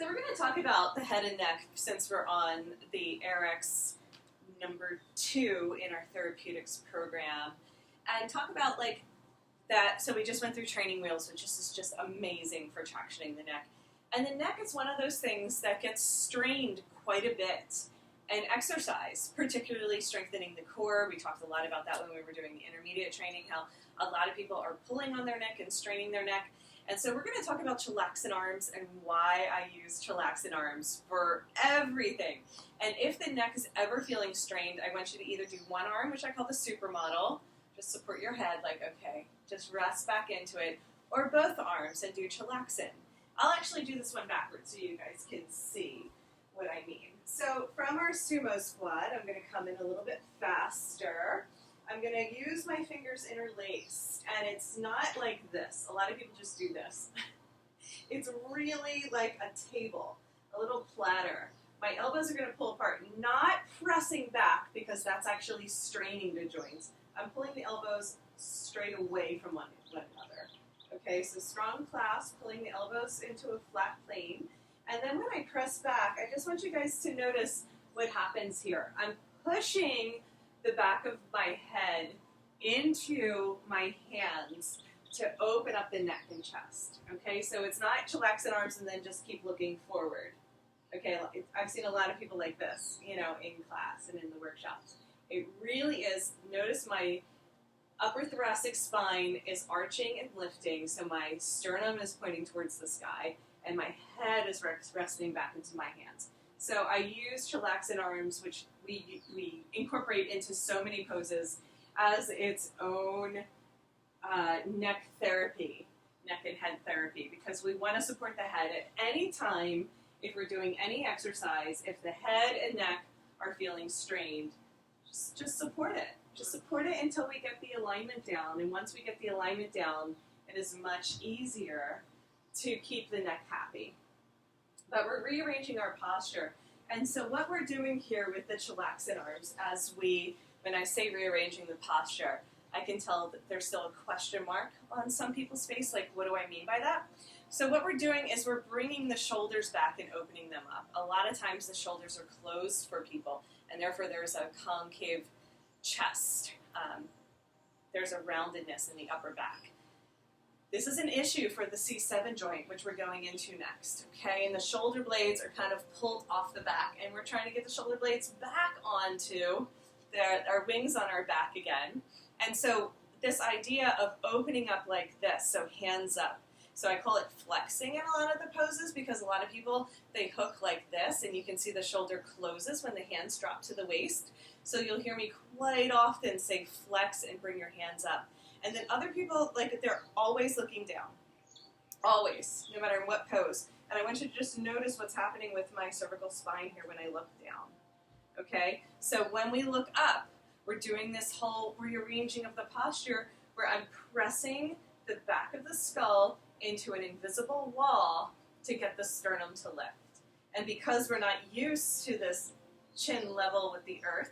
So we're going to talk about the head and neck since we're on the AYRx number 2 in our Therapeutix program, and talk about like that. So we just went through training wheels, which is just amazing for tractioning the neck. And the neck is one of those things that gets strained quite a bit. And exercise, particularly strengthening the core. We talked a lot about that when we were doing the intermediate training, how a lot of people are pulling on their neck and straining their neck. And so we're going to talk about Chillaxin arms and why I use Chillaxin arms for everything. And if the neck is ever feeling strained, I want you to either do one arm, which I call the supermodel, just support your head like, okay, just rest back into it, or both arms and do Chillaxin. I'll actually do this one backwards so you guys can see what I mean. So from our sumo squat, I'm going to come in a little bit faster. I'm going to use my fingers interlaced, and it's not like this. A lot of people just do this. It's really like a table, a little platter. My elbows are going to pull apart, not pressing back because that's actually straining the joints. I'm pulling the elbows straight away from one another. Okay, so strong clasp, pulling the elbows into a flat plane. And then when I press back, I just want you guys to notice what happens here. I'm pushing the back of my head into my hands to open up the neck and chest. Okay, so it's not Chillaxin arms and then just keep looking forward. Okay, I've seen a lot of people like this, you know, in class and in the workshops. It really is, notice my upper thoracic spine is arching and lifting, so my sternum is pointing towards the sky, and my head is resting back into my hands. So I use Chillaxin arms, which we incorporate into so many poses as its own neck therapy, neck and head therapy, because we want to support the head at any time. If we're doing any exercise, if the head and neck are feeling strained, just support it. Just support it until we get the alignment down. And once we get the alignment down, it is much easier to keep the neck happy. But we're rearranging our posture. And so what we're doing here with the Chillaxin arms, when I say rearranging the posture, I can tell that there's still a question mark on some people's face, like what do I mean by that? So what we're doing is we're bringing the shoulders back and opening them up. A lot of times the shoulders are closed for people, and therefore there's a concave chest. There's a roundedness in the upper back. This is an issue for the C7 joint, which we're going into next, okay? And the shoulder blades are kind of pulled off the back, and we're trying to get the shoulder blades back onto our wings on our back again. And so this idea of opening up like this, so hands up. So I call it flexing in a lot of the poses because a lot of people, they hook like this, and you can see the shoulder closes when the hands drop to the waist. So you'll hear me quite often say flex and bring your hands up. And then other people, like, they're always looking down. Always, no matter what pose. And I want you to just notice what's happening with my cervical spine here when I look down. Okay? So when we look up, we're doing this whole rearranging of the posture where I'm pressing the back of the skull into an invisible wall to get the sternum to lift. And because we're not used to this chin level with the earth,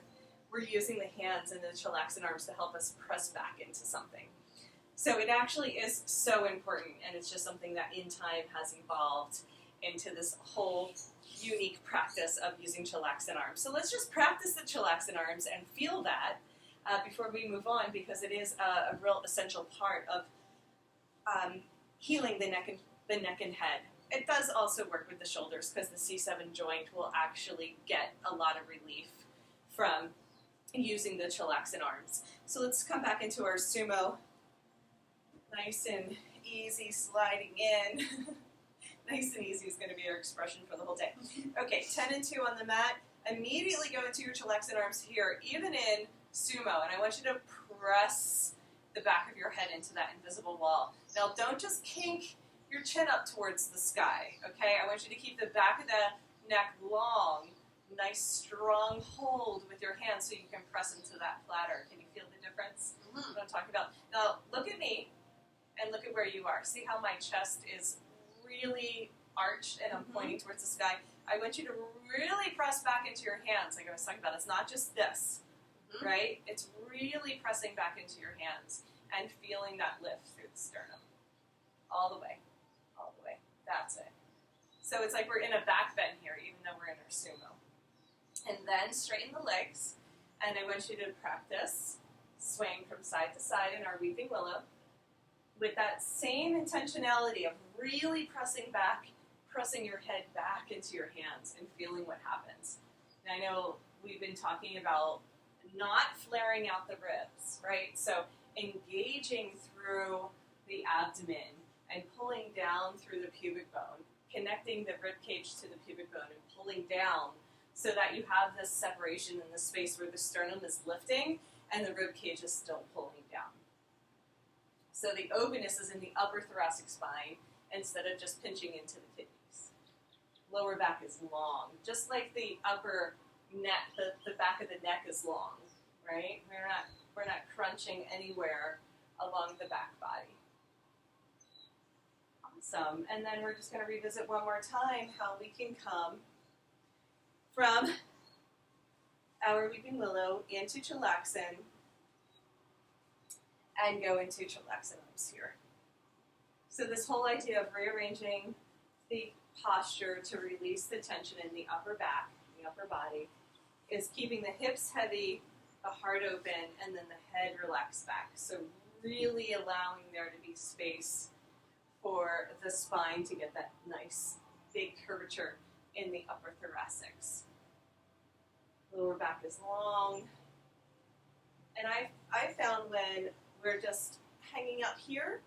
we're using the hands and the Chillaxin arms to help us press back into something. So it actually is so important, and it's just something that in time has evolved into this whole unique practice of using Chillaxin arms. So let's just practice the Chillaxin arms and feel that before we move on, because it is a real essential part of healing the neck and head. It does also work with the shoulders because the C7 joint will actually get a lot of relief from using the Chillaxin arms. So let's come back into our sumo. Nice and easy, sliding in. Nice and easy is going to be our expression for the whole day. Okay, 10 and 2 on the mat. Immediately go into your Chillaxin arms here, even in sumo. And I want you to press the back of your head into that invisible wall. Now, don't just kink your chin up towards the sky, okay? I want you to keep the back of the neck long. Nice, strong hold with your hands so you can press into that platter. Can you feel the difference? Mm-hmm. What I'm talking about. Now, look at me and look at where you are. See how my chest is really arched and I'm pointing towards the sky? I want you to really press back into your hands, like I was talking about. It's not just this, right? It's really pressing back into your hands and feeling that lift through the sternum. All the way. All the way. That's it. So it's like we're in a back bend here, even though we're in our sumo. And then straighten the legs, and I want you to practice swaying from side to side in our weeping willow with that same intentionality of really pressing your head back into your hands and feeling what happens. And I know we've been talking about not flaring out the ribs, right? So engaging through the abdomen and pulling down through the pubic bone, connecting the rib cage to the pubic bone and pulling down so that you have this separation in the space where the sternum is lifting and the rib cage is still pulling down. So the openness is in the upper thoracic spine instead of just pinching into the kidneys. Lower back is long, just like the upper neck, the back of the neck is long, right? We're not crunching anywhere along the back body. Awesome. And then we're just going to revisit one more time how we can come from our weeping willow into Chillaxin and go into Chillaxin arms here. So this whole idea of rearranging the posture to release the tension in the upper back, the upper body, is keeping the hips heavy, the heart open, and then the head relaxed back. So really allowing there to be space for the spine to get that nice big curvature in the upper thoracics. Lower back is long. And I found when we're just hanging out here,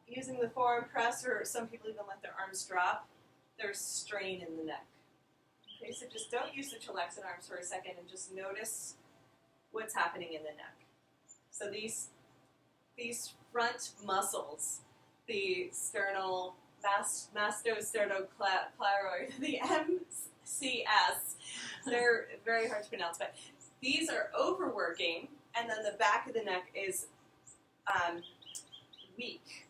using the forearm press, or some people even let their arms drop, there's strain in the neck. Okay, so just don't use the Chillaxin arms for a second and just notice what's happening in the neck. So these front muscles, the sternal, mastosternocleidomastoid, the MCS, they're very hard to pronounce, but these are overworking, and then the back of the neck is weak,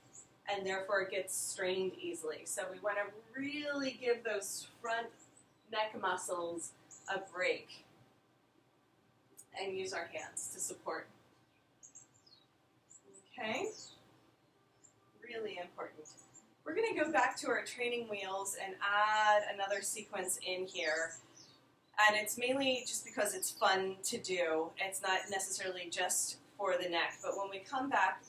and therefore it gets strained easily. So we want to really give those front neck muscles a break and use our hands to support. Okay? Really important. We're going to go back to our training wheels and add another sequence in here. And it's mainly just because it's fun to do. It's not necessarily just for the neck. But when we come back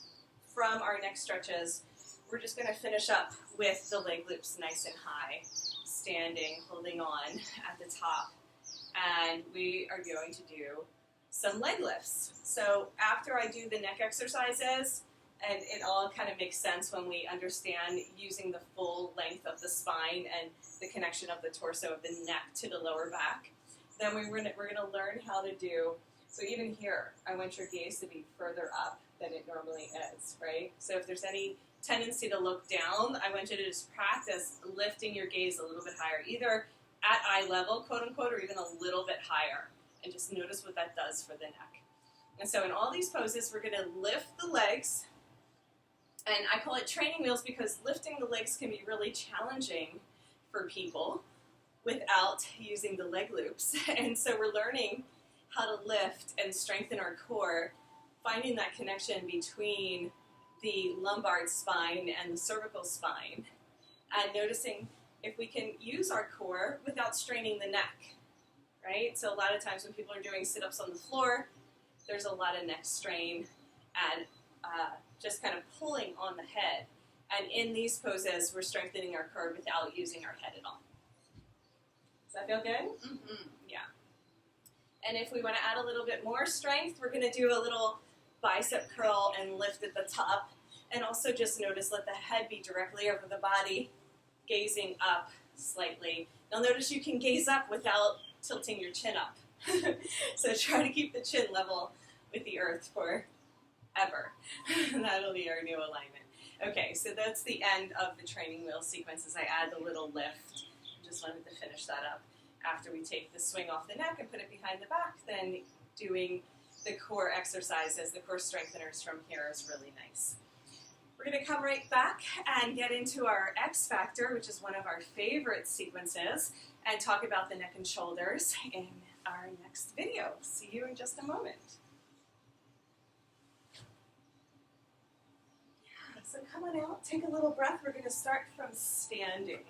from our neck stretches, we're just going to finish up with the leg loops nice and high, standing, holding on at the top. And we are going to do some leg lifts. So after I do the neck exercises, and it all kind of makes sense when we understand using the full length of the spine and the connection of the torso of the neck to the lower back, then we're going to learn how to do, so even here, I want your gaze to be further up than it normally is, right? So if there's any tendency to look down, I want you to just practice lifting your gaze a little bit higher, either at eye level, quote unquote, or even a little bit higher, and just notice what that does for the neck. And so in all these poses, we're going to lift the legs. And I call it training wheels because lifting the legs can be really challenging for people without using the leg loops. And so we're learning how to lift and strengthen our core, finding that connection between the lumbar spine and the cervical spine, and noticing if we can use our core without straining the neck, right? So a lot of times when people are doing sit-ups on the floor, there's a lot of neck strain and just kind of pulling on the head. And in these poses, we're strengthening our core without using our head at all. Does that feel good? Mm-hmm. Yeah. And if we want to add a little bit more strength, we're going to do a little bicep curl and lift at the top. And also just notice, let the head be directly over the body, gazing up slightly. Now notice you can gaze up without tilting your chin up. So try to keep the chin level with the earth forever. That'll be our new alignment. Okay, so that's the end of the training wheel sequence as I add the little lift. Just wanted to finish that up. After we take the swing off the neck and put it behind the back, then doing the core exercises, the core strengtheners from here is really nice. We're going to come right back and get into our X Factor, which is one of our favorite sequences, and talk about the neck and shoulders in our next video. See you in just a moment. So come on out, take a little breath. We're going to start from standing.